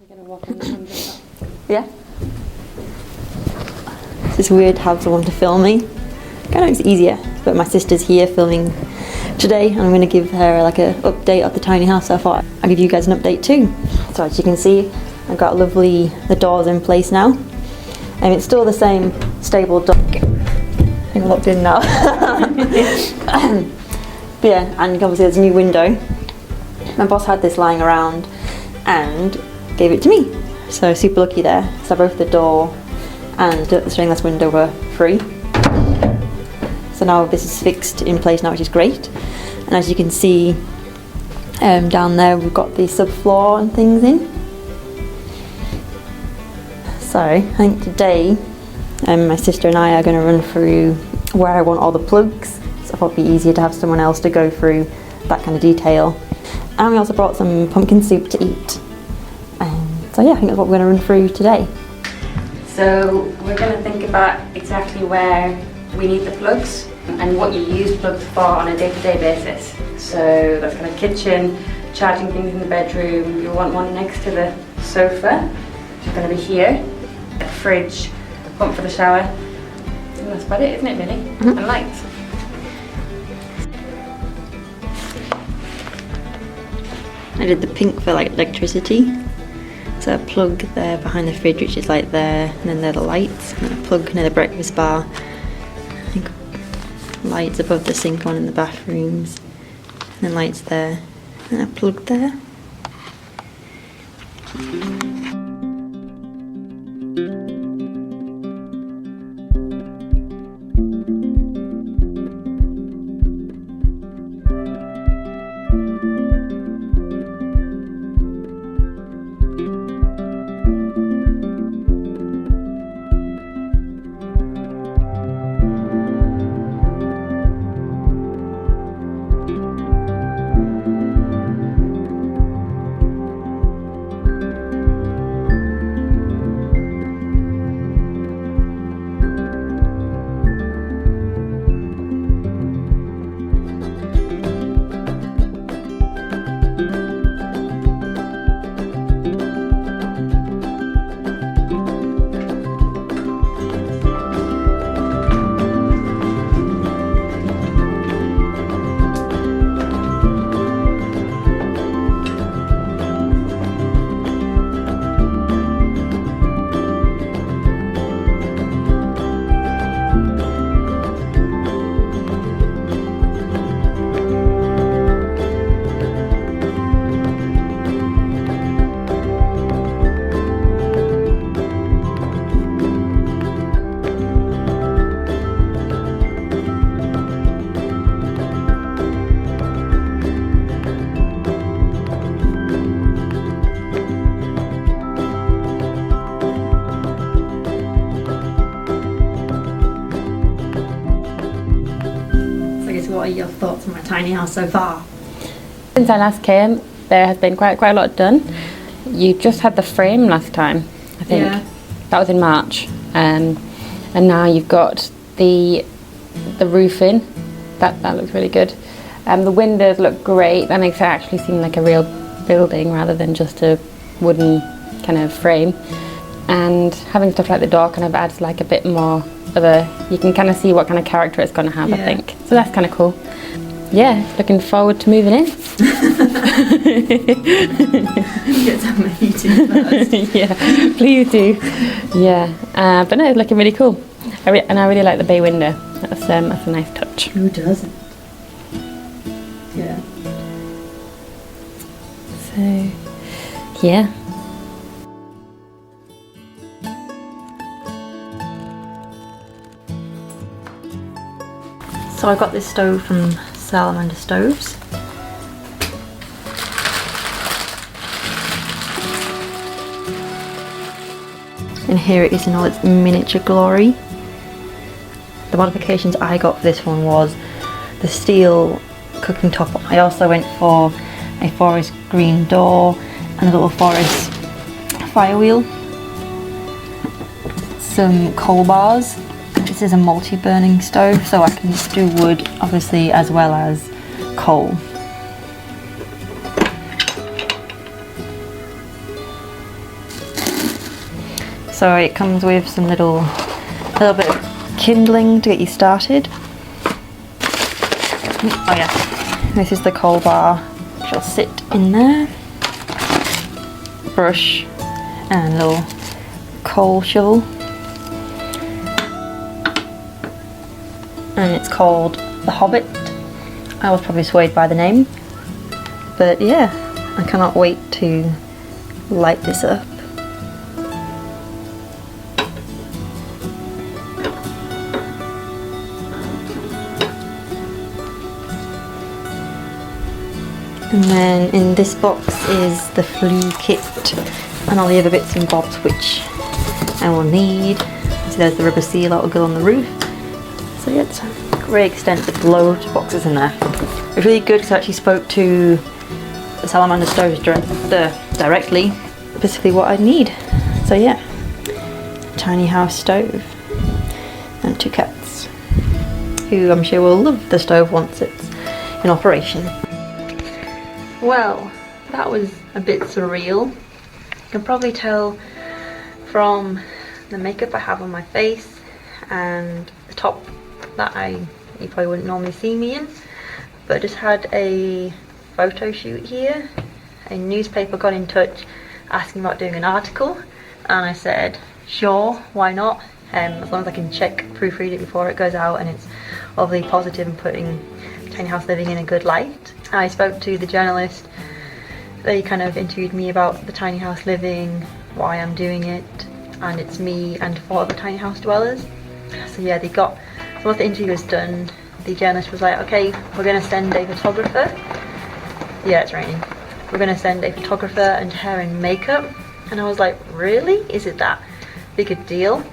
You're gonna walk in the front of that. Yeah. It's weird to have someone to film me. Kind of it's easier, but my sister's here filming today and I'm going to give her like an update of the tiny house so far. I'll give you guys an update too. So as you can see, I've got the doors in place now. And it's still the same stable door. I'm locked in now. But yeah, and obviously there's a new window. My boss had this lying around and gave it to me. So super lucky there. So both the door and the stained glass window were free. So now this is fixed in place now, which is great. And as you can see down there, we've got the subfloor and things in. So I think today my sister and I are going to run through where I want all the plugs. So I thought it'd be easier to have someone else to go through that kind of detail. And we also brought some pumpkin soup to eat. So yeah, I think that's what we're going to run through today. So we're going to think about exactly where we need the plugs and what you use plugs for on a day-to-day basis. So that's kind of kitchen, charging things in the bedroom. You'll want one next to the sofa, which is going to be here. A fridge, a pump for the shower. And that's about it, isn't it really? Mm-hmm. And lights. I did the pink for like electricity. So a plug there behind the fridge, which is like there, and then there are the lights, and a plug near the breakfast bar. I think lights above the sink, one in the bathrooms, and then lights there, and a plug there. What are your thoughts on my tiny house so far? Since I last came, there has been quite a lot done. You just had the frame last time, I think. Yeah. That was in March, and now you've got the roofing. That looks really good. The windows look great. That makes it actually seem like a real building rather than just a wooden kind of frame. And having stuff like the door kind of adds like a bit more of a, you can kind of see what kind of character it's going to have, yeah. I think. So that's kind of cool. Yeah, looking forward to moving in. Get some heating first. Yeah, please do. Yeah, but no, it's looking really cool. And I really like the bay window. That's a nice touch. Who doesn't? Yeah. So, yeah. So I got this stove from Salamander Stoves. And here it is in all its miniature glory. The modifications I got for this one was the steel cooking top. I also went for a forest green door and a little forest fire wheel. Some coal bars. This is a multi-burning stove, so I can do wood obviously as well as coal. So it comes with some little bit of kindling to get you started. Oh yeah, this is the coal bar, which will sit in there. Brush and a little coal shovel. And it's called The Hobbit. I was probably swayed by the name, but yeah, I cannot wait to light this up. And then in this box is the flue kit and all the other bits and bobs which I will need. So there's the rubber seal that will go on the roof. So yeah, it's a great extensive load of boxes in there. It was really good because I actually spoke to the salamander stoves directly, basically what I need. So yeah, tiny house stove and 2 cats, who I'm sure will love the stove once it's in operation. Well, that was a bit surreal. You can probably tell from the makeup I have on my face and the top that you probably wouldn't normally see me in. But I just had a photo shoot here. A newspaper got in touch asking about doing an article, and I said, sure, why not? As long as I can proofread it before it goes out and it's obviously positive and putting tiny house living in a good light. I spoke to the journalist. They kind of interviewed me about the tiny house living, why I'm doing it, and it's me and 4 other tiny house dwellers. So yeah, so once the interview was done, the journalist was like, okay, we're going to send a photographer. Yeah, it's raining. We're going to send a photographer and hair and makeup. And I was like, really? Is it that big a deal?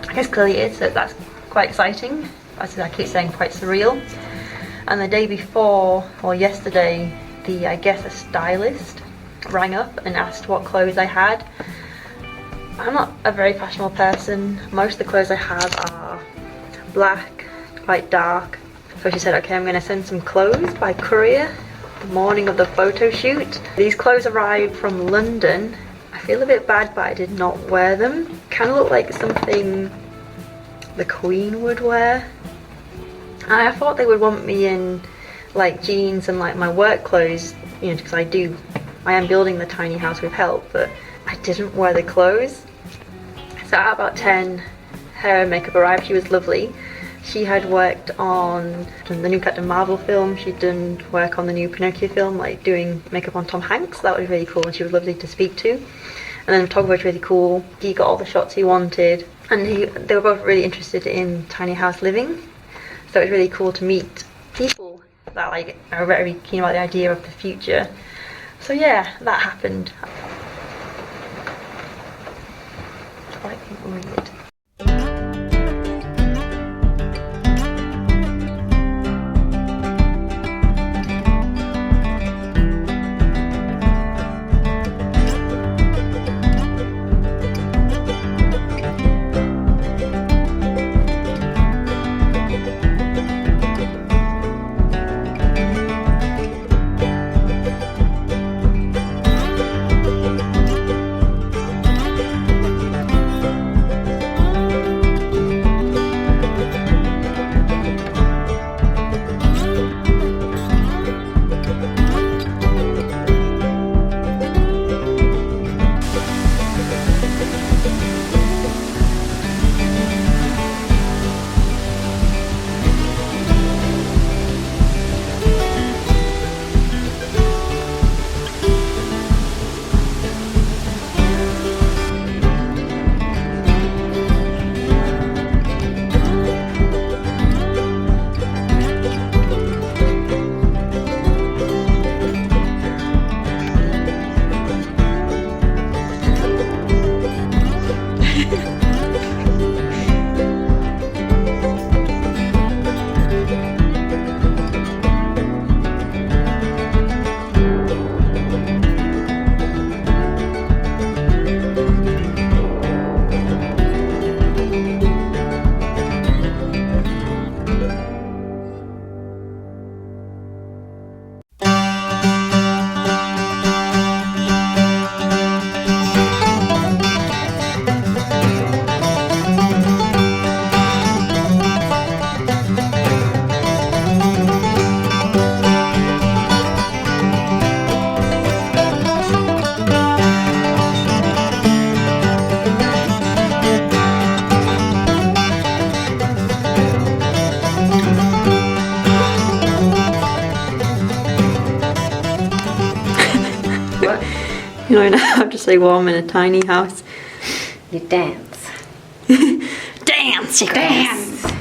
I guess clearly it is, so that's quite exciting. As I keep saying, quite surreal. And the day before, or yesterday, I guess a stylist rang up and asked what clothes I had. I'm not a very fashionable person. Most of the clothes I have are black, quite dark. So she said, okay, I'm going to send some clothes by courier the morning of the photo shoot. These clothes arrived from London. I feel a bit bad, but I did not wear them. Kind of look like something the Queen would wear. And I thought they would want me in like jeans and like my work clothes, you know, because I am building the tiny house with help, but I didn't wear the clothes. So at about 10, hair and makeup arrived. She was lovely. She had worked on the new Captain Marvel film. She'd done work on the new Pinocchio film, like doing makeup on Tom Hanks. That was really cool, and she was lovely to speak to. And then the photographer was really cool. He got all the shots he wanted, and they were both really interested in tiny house living. So it was really cool to meet people that like are very keen about the idea of the future. So yeah, that happened. Quite weird. You know, I have to stay warm in a tiny house. You dance. Dance, you dance.